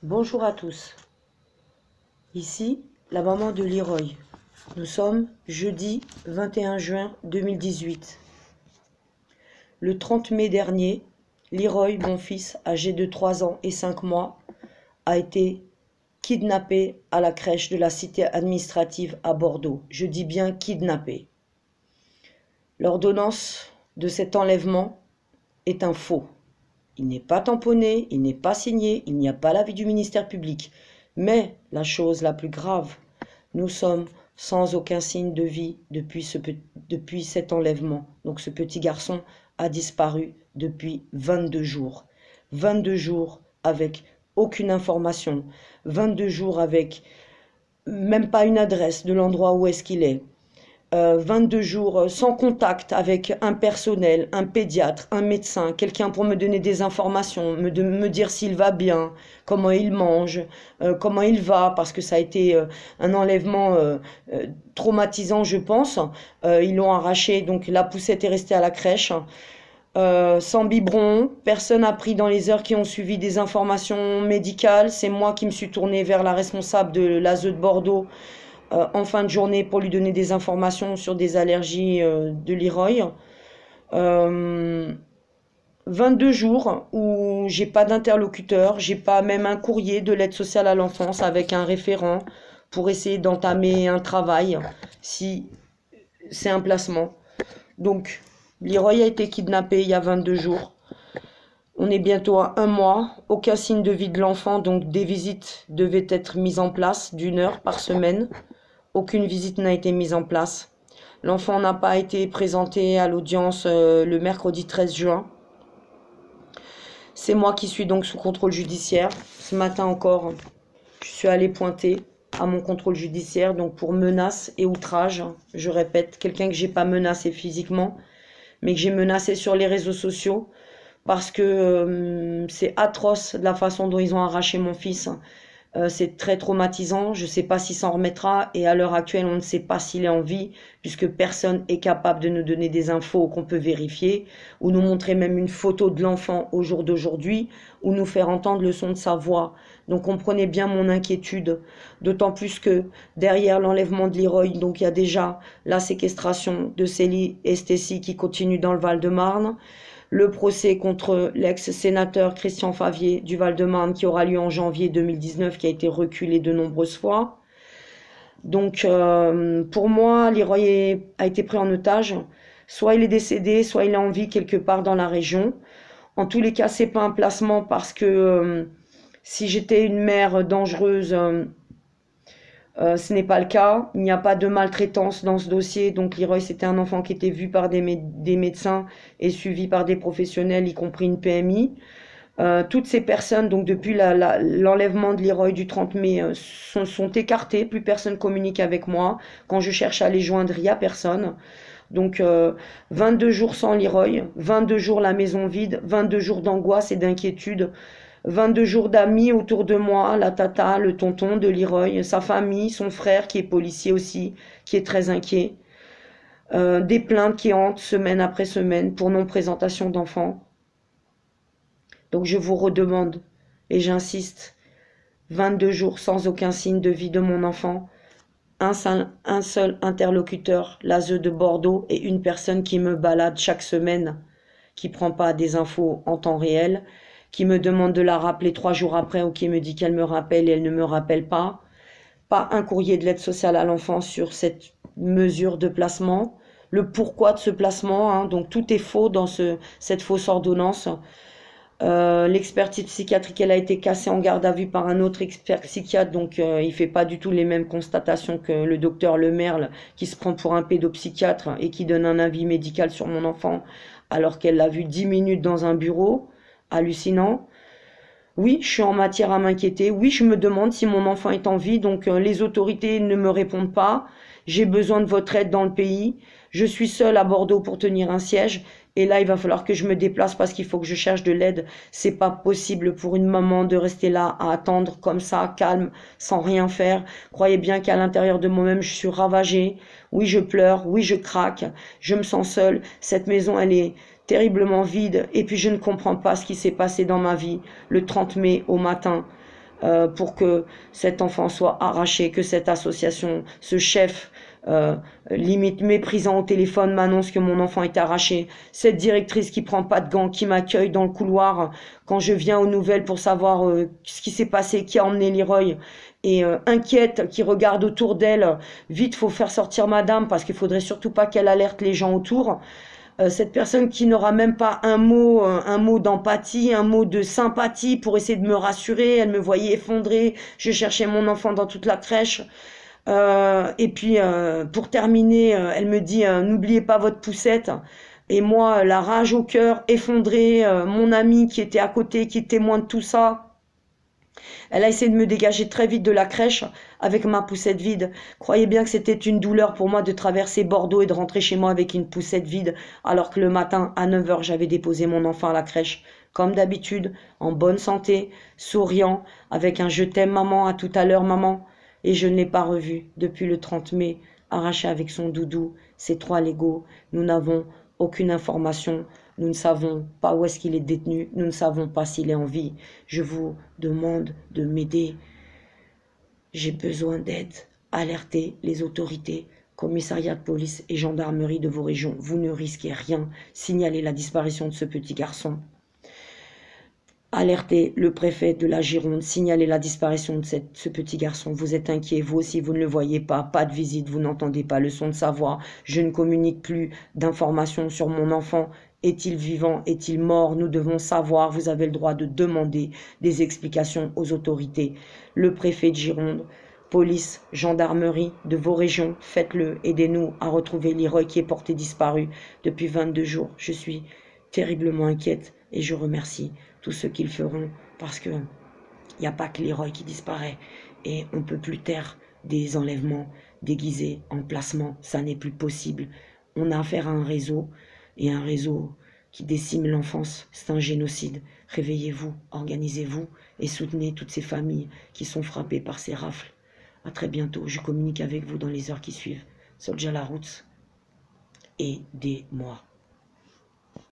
Bonjour à tous, ici la maman de Leroy. Nous sommes jeudi 21 juin 2018. Le 30 mai dernier, Leroy, mon fils, âgé de 3 ans et 5 mois, a été kidnappé à la crèche de la cité administrative à Bordeaux. Je dis bien kidnappé. L'ordonnance de cet enlèvement est un faux. Il n'est pas tamponné, il n'est pas signé, il n'y a pas l'avis du ministère public. Mais la chose la plus grave, nous sommes sans aucun signe de vie depuis cet enlèvement. Donc ce petit garçon a disparu depuis 22 jours. 22 jours avec aucune information. 22 jours avec même pas une adresse de l'endroit où est-ce qu'il est. 22 jours sans contact avec un personnel, un pédiatre, un médecin, quelqu'un pour me donner des informations, me dire s'il va bien, comment il mange, comment il va, parce que ça a été un enlèvement traumatisant, je pense. Ils l'ont arraché, donc la poussette est restée à la crèche. Sans biberon, personne n'a pris dans les heures qui ont suivi des informations médicales. C'est moi qui me suis tournée vers la responsable de l'ASE de Bordeaux en fin de journée pour lui donner des informations sur des allergies de Leroy. 22 jours où j'ai pas d'interlocuteur, j'ai pas même un courrier de l'aide sociale à l'enfance avec un référent pour essayer d'entamer un travail si c'est un placement. Donc Leroy a été kidnappé il y a 22 jours. On est bientôt à 1 mois, aucun signe de vie de l'enfant, donc des visites devaient être mises en place d'1 heure par semaine. Aucune visite n'a été mise en place. L'enfant n'a pas été présenté à l'audience le mercredi 13 juin. C'est moi qui suis donc sous contrôle judiciaire. Ce matin encore, je suis allée pointer à mon contrôle judiciaire, donc pour menace et outrage. Je répète, quelqu'un que j'ai pas menacé physiquement, mais que j'ai menacé sur les réseaux sociaux, parce que c'est atroce la façon dont ils ont arraché mon fils. C'est très traumatisant, je ne sais pas s'il s'en remettra et à l'heure actuelle on ne sait pas s'il est en vie puisque personne est capable de nous donner des infos qu'on peut vérifier ou nous montrer même une photo de l'enfant au jour d'aujourd'hui ou nous faire entendre le son de sa voix. Donc comprenez bien mon inquiétude, d'autant plus que derrière l'enlèvement de Leroy, donc il y a déjà la séquestration de Célie Estessi qui continue dans le Val-de-Marne. Le procès contre l'ex-sénateur Christian Favier du Val-de-Marne qui aura lieu en janvier 2019, qui a été reculé de nombreuses fois. Donc pour moi, Leroy a été pris en otage. Soit il est décédé, soit il est en vie quelque part dans la région. En tous les cas, c'est pas un placement parce que si j'étais une mère dangereuse, ce n'est pas le cas, il n'y a pas de maltraitance dans ce dossier, donc Leroy c'était un enfant qui était vu par des médecins et suivi par des professionnels, y compris une PMI. Toutes ces personnes, donc depuis l'enlèvement de Leroy du 30 mai, sont écartées, plus personne communique avec moi. Quand je cherche à les joindre, il n'y a personne. Donc 22 jours sans Leroy, 22 jours la maison vide, 22 jours d'angoisse et d'inquiétude. 22 jours d'amis autour de moi, la tata, le tonton de Leroy, sa famille, son frère qui est policier aussi, qui est très inquiet. Des plaintes qui hantent semaine après semaine pour non-présentation d'enfants. Donc je vous redemande, et j'insiste, 22 jours sans aucun signe de vie de mon enfant, un seul interlocuteur, l'ASE de Bordeaux, et une personne qui me balade chaque semaine, qui prend pas des infos en temps réel, qui me demande de la rappeler 3 jours après ou qui me dit qu'elle me rappelle et elle ne me rappelle pas. Pas un courrier de l'aide sociale à l'enfance sur cette mesure de placement. Le pourquoi de ce placement, hein, donc tout est faux dans cette fausse ordonnance. L'expertise psychiatrique, elle a été cassée en garde à vue par un autre expert psychiatre, donc il fait pas du tout les mêmes constatations que le docteur Lemerle, qui se prend pour un pédopsychiatre et qui donne un avis médical sur mon enfant, alors qu'elle l'a vu 10 minutes dans un bureau. Hallucinant. Oui, je suis en matière à m'inquiéter. Oui, je me demande si mon enfant est en vie. Donc les autorités ne me répondent pas. J'ai besoin de votre aide dans le pays. Je suis seule à Bordeaux pour tenir un siège. Et là, il va falloir que je me déplace parce qu'il faut que je cherche de l'aide. C'est pas possible pour une maman de rester là à attendre comme ça, calme, sans rien faire. Croyez bien qu'à l'intérieur de moi-même, je suis ravagée. Oui, je pleure. Oui, je craque. Je me sens seule. Cette maison, elle est terriblement vide et puis je ne comprends pas ce qui s'est passé dans ma vie le 30 mai au matin. pour que cet enfant soit arraché, que cette association, ce chef, limite méprisant au téléphone, m'annonce que mon enfant est arraché. Cette directrice qui prend pas de gants, qui m'accueille dans le couloir quand je viens aux nouvelles pour savoir ce qui s'est passé, qui a emmené Leroy, et inquiète, qui regarde autour d'elle. Vite, faut faire sortir madame parce qu'il faudrait surtout pas qu'elle alerte les gens autour. Cette personne qui n'aura même pas un mot d'empathie, un mot de sympathie pour essayer de me rassurer. Elle me voyait effondrée, je cherchais mon enfant dans toute la crèche. Et puis, pour terminer, elle me dit n'oubliez pas votre poussette. Et moi, la rage au cœur, effondrée, mon ami qui était à côté, qui est témoin de tout ça. Elle a essayé de me dégager très vite de la crèche avec ma poussette vide. Croyez bien que c'était une douleur pour moi de traverser Bordeaux et de rentrer chez moi avec une poussette vide, alors que le matin, à 9 h, j'avais déposé mon enfant à la crèche. Comme d'habitude, en bonne santé, souriant, avec un « je t'aime maman, à tout à l'heure maman ». Et je ne l'ai pas revu depuis le 30 mai, arraché avec son doudou, ses 3 Legos. Nous n'avons aucune information. Nous ne savons pas où est-ce qu'il est détenu. Nous ne savons pas s'il est en vie. Je vous demande de m'aider. J'ai besoin d'aide. Alertez les autorités, commissariat de police et gendarmerie de vos régions. Vous ne risquez rien. Signalez la disparition de ce petit garçon. Alertez le préfet de la Gironde, signalez la disparition de ce petit garçon. Vous êtes inquiet, vous aussi, vous ne le voyez pas, pas de visite, vous n'entendez pas le son de sa voix. Je ne communique plus d'informations sur mon enfant. Est-il vivant? Est-il mort? Nous devons savoir. Vous avez le droit de demander des explications aux autorités. Le préfet de Gironde, police, gendarmerie de vos régions, faites-le. Aidez-nous à retrouver Leroy qui est porté disparu depuis 22 jours. Je suis terriblement inquiète et je remercie tous ceux qui le feront parce que il n'y a pas que Leroy qui disparaît et on ne peut plus taire des enlèvements déguisés en placement. Ça n'est plus possible. On a affaire à un réseau. Et un réseau qui décime l'enfance, c'est un génocide. Réveillez-vous, organisez-vous et soutenez toutes ces familles qui sont frappées par ces rafles. À très bientôt, je communique avec vous dans les heures qui suivent. Soldier la route, aidez-moi.